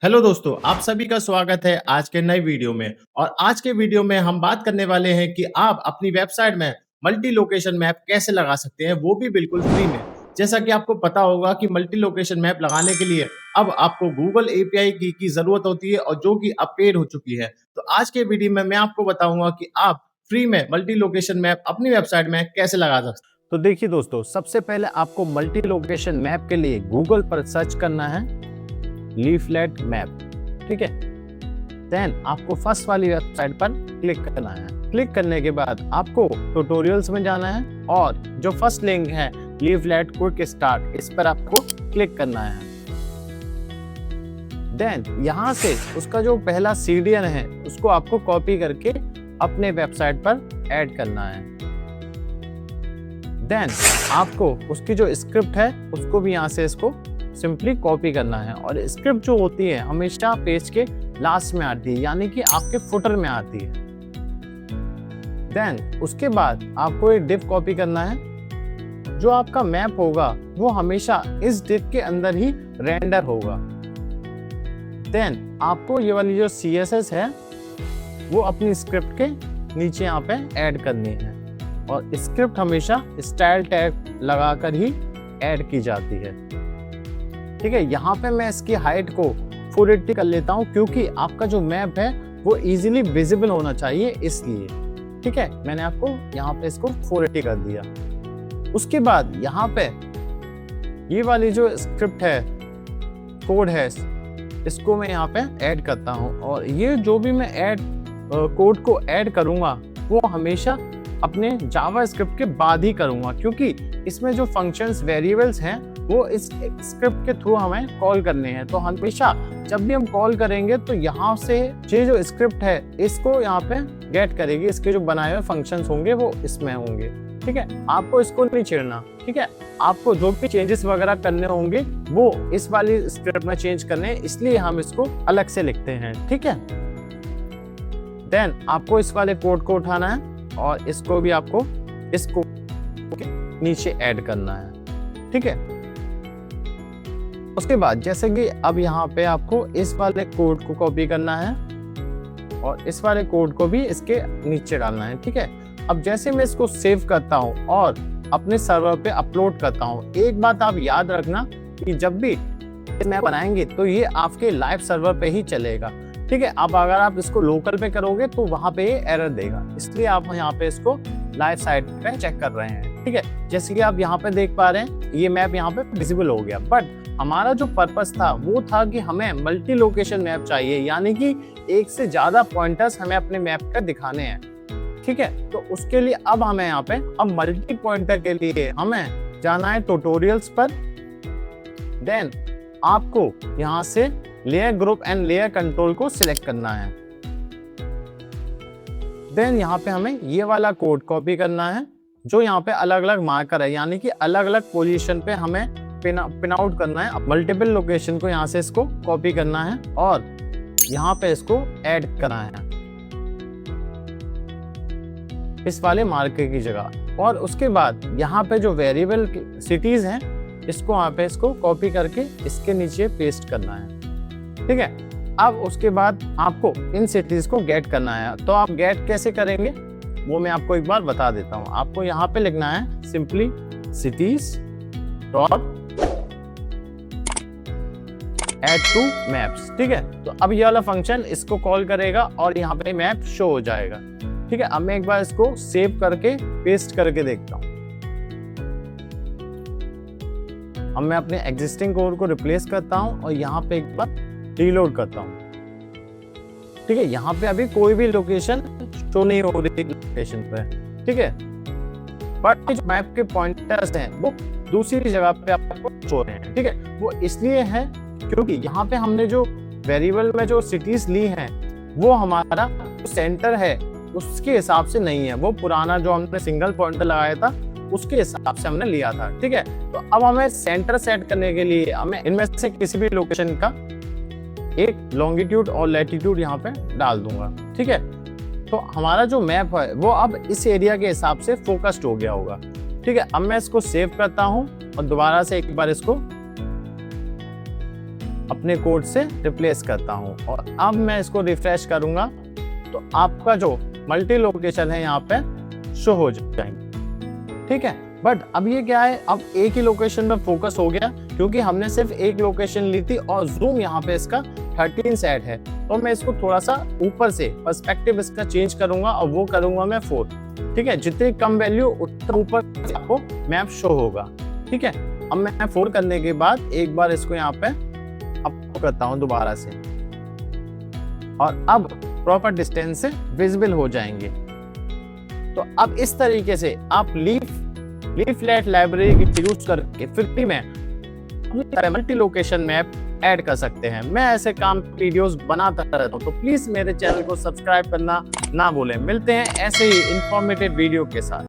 Hello दोस्तों, आप सभी का स्वागत है आज के नए वीडियो में। और आज के वीडियो में हम बात करने वाले हैं कि आप अपनी वेबसाइट में मल्टी लोकेशन मैप कैसे लगा सकते हैं, वो भी बिल्कुल फ्री में। जैसा कि आपको पता होगा कि मल्टी लोकेशन मैप लगाने के लिए अब आपको गूगल एपीआई की ज़रूरत होती है, और जो कि अब पेड हो चुकी है। तो आज के वीडियो में मैं आपको बताऊंगा कि आप फ्री में मल्टी लोकेशन मैप अपनी वेबसाइट में कैसे लगा सकते हैं। तो देखिए दोस्तों, सबसे पहले आपको मल्टी लोकेशन मैप के लिए गूगल पर सर्च करना है लीफलेट मैप। ठीक है, देन आपको फर्स्ट वाली वेबसाइट पर क्लिक करना है। क्लिक करने के बाद आपको ट्यूटोरियल्स में जाना है और जो फर्स्ट लिंक है लीफलेट क्विक स्टार्ट, इस पर आपको क्लिक करना है। देन यहाँ से उसका जो पहला सीडीएन है उसको आपको कॉपी करके अपने वेबसाइट पर ऐड करना है। देन आपको उसकी जो स्क्रिप्ट है उसको भी यहाँ से इसको सिंपली कॉपी करना है। और स्क्रिप्ट जो होती है हमेशा पेज के लास्ट में आती है, यानी कि आपके फुटर में आती है। देन उसके बाद आपको एक डिव कॉपी करना है। जो आपका मैप होगा वो हमेशा इस डिव के अंदर ही रेंडर होगा। देन आपको ये वाली जो CSS है वो अपनी स्क्रिप्ट के नीचे यहाँ पे ऐड करनी है, और स्क्रिप्ट हमेशा स्टाइल टैग लगाकर ही ऐड की जाती है। ठीक है, यहाँ पे मैं इसकी हाइट को 480 कर लेता हूँ, क्योंकि आपका जो मैप है वो इजीली विजिबल होना चाहिए, इसलिए। ठीक है, मैंने आपको यहाँ पे इसको 480 कर दिया। उसके बाद यहाँ पे ये वाली जो स्क्रिप्ट है, कोड है, इसको मैं यहाँ पे ऐड करता हूँ। और ये जो भी मैं कोड को ऐड करूँगा वो हमेशा अपने जावा स्क्रिप्ट के बाद ही करूँगा, क्योंकि इसमें जो फंक्शंस वेरिएबल्स हैं वो इस स्क्रिप्ट के थ्रू हमें कॉल करने हैं। तो हमेशा जब भी हम कॉल करेंगे तो यहाँ से ये जो स्क्रिप्ट है इसको यहाँ पे गेट करेगी, इसके जो बनाए हुए फंक्शंस होंगे वो इसमें होंगे। ठीक है, आपको इसको नहीं छेड़ना। ठीक है, आपको जो भी चेंजेस वगैरह करने होंगे वो इस वाली स्क्रिप्ट में चेंज करने हैं, इसलिए हम इसको अलग से लिखते हैं। ठीक है, देन आपको इस वाले कोड को उठाना है और इसको भी आपको इसको नीचे ऐड करना है। ठीक है, उसके बाद जैसे कि अब यहाँ पे आपको इस वाले कोड को कॉपी करना है और इस वाले कोड को भी इसके नीचे डालना है। ठीक है, अब जैसे मैं इसको सेव करता हूँ और अपने सर्वर पे अपलोड करता हूँ, एक बात आप याद रखना कि जब भी मैप बनाएंगे तो ये आपके लाइव सर्वर पे ही चलेगा। ठीक है, अब अगर आप इसको लोकल पे करोगे तो वहां पे ये एरर देगा, इसलिए आप यहाँ पे इसको लाइव साइट पे चेक कर रहे हैं। ठीक है, जैसे कि आप यहाँ पे देख पा रहे हैं ये मैप यहाँ पे विजिबल हो गया। बट हमारा जो पर्पस था वो था कि हमें मल्टी लोकेशन मैप चाहिए, यानी कि एक से ज्यादा पॉइंटर्स हमें अपने मैप पर दिखाने हैं। ठीक है, तो उसके लिए अब हमें यहाँ पे अब मल्टी पॉइंटर के लिए हमें जाना है ट्यूटोरियल्स पर। देन आपको यहाँ से layer group and layer control को सिलेक्ट करना है। देन यहाँ पे हमें ये वाला कोड कॉपी करना है, जो यहाँ पे अलग अलग मार्कर है, यानी कि अलग अलग पोजीशन पे हमें पिन आउट करना है। मल्टीपल लोकेशन को यहाँ से इसको कॉपी करना है और यहाँ पे इसको ऐड करना है इस वाले मार्कर की जगह। और उसके बाद यहाँ पे जो वेरिएबल सिटीज हैं इसको यहाँ पे इसको कॉपी करके इसके नीचे पेस्ट करना है। ठीक है, अब उसके बाद आपको इन सिटीज को गेट करना है। तो आप गेट कैसे करेंगे वो मैं आपको एक बार बता देता हूँ। आपको यहाँ पे लिखना है simply cities dot add to maps. ठीक है, तो अब ये वाला फंक्शन इसको कॉल करेगा और यहाँ पे मैप शो हो जाएगा। ठीक है, अब मैं एक बार इसको सेव करके पेस्ट करके देखता हूँ। अब मैं अपने एग्जिस्टिंग कोड को रिप्लेस करता हूँ और यहाँ पे एक बार रीलोड करता हूँ। ठीक है, यहाँ पे अभी कोई भी लोकेशन शो नहीं हो रही लोकेशन पे। ठीक है, बट जो मैप के पॉइंटर्स हैं वो दूसरी जगह पे आपको शो रहे हैं। ठीक है, वो इसलिए है क्योंकि यहाँ पे हमने जो वेरिएबल में जो सिटीज ली हैं वो हमारा सेंटर है उसके हिसाब से नहीं है, वो पुराना जो हमने सिंगल पॉइंटर लगाया था उसके हिसाब से हमने लिया था। ठीक है, तो अब हमें सेंटर सेट करने के लिए हमें इनमें से किसी भी लोकेशन का एक लॉन्गिट्यूड और लैटिट्यूड यहाँ पे डाल दूंगा। ठीक है, तो हमारा जो मैप है वो अब इस एरिया के हिसाब से फोकस्ड हो गया होगा। ठीक है, अब मैं इसको सेव करता हूँ और दोबारा से एक बार इसको अपने कोड से रिप्लेस करता हूँ और अब मैं इसको रिफ्रेश करूंगा तो आपका जो मल्टी लोकेशन है यहाँ पे शो हो जाएंगे। ठीक है, बट अब ये क्या है, अब एक ही लोकेशन पे फोकस हो गया क्योंकि हमने सिर्फ एक लोकेशन ली थी और जूम यहाँ पे इसका 13 सेट है। तो मैं इसको थोड़ा सा ऊपर से पर्सपेक्टिव इसका चेंज करूंगा और वो करूंगा मैं 4। ठीक है, जितनी कम वैल्यू उतना ऊपर आपको मैप शो होगा। ठीक है, अब मैं 4 करने के बाद एक बार इसको यहाँ पे अप करता हूँ दोबारा से और अब प्रॉपर डिस्टेंस से विजिबल हो जाएंगे। तो अब इस तरीके से आप लीफलेट लाइब्रेरी की यूज करके फ्री में मल्टी लोकेशन मैप ऐड कर सकते हैं। मैं ऐसे काम वीडियोस बनाता रहता हूँ, तो प्लीज मेरे चैनल को सब्सक्राइब करना ना भूलें। मिलते हैं ऐसे ही इंफॉर्मेटिव वीडियो के साथ।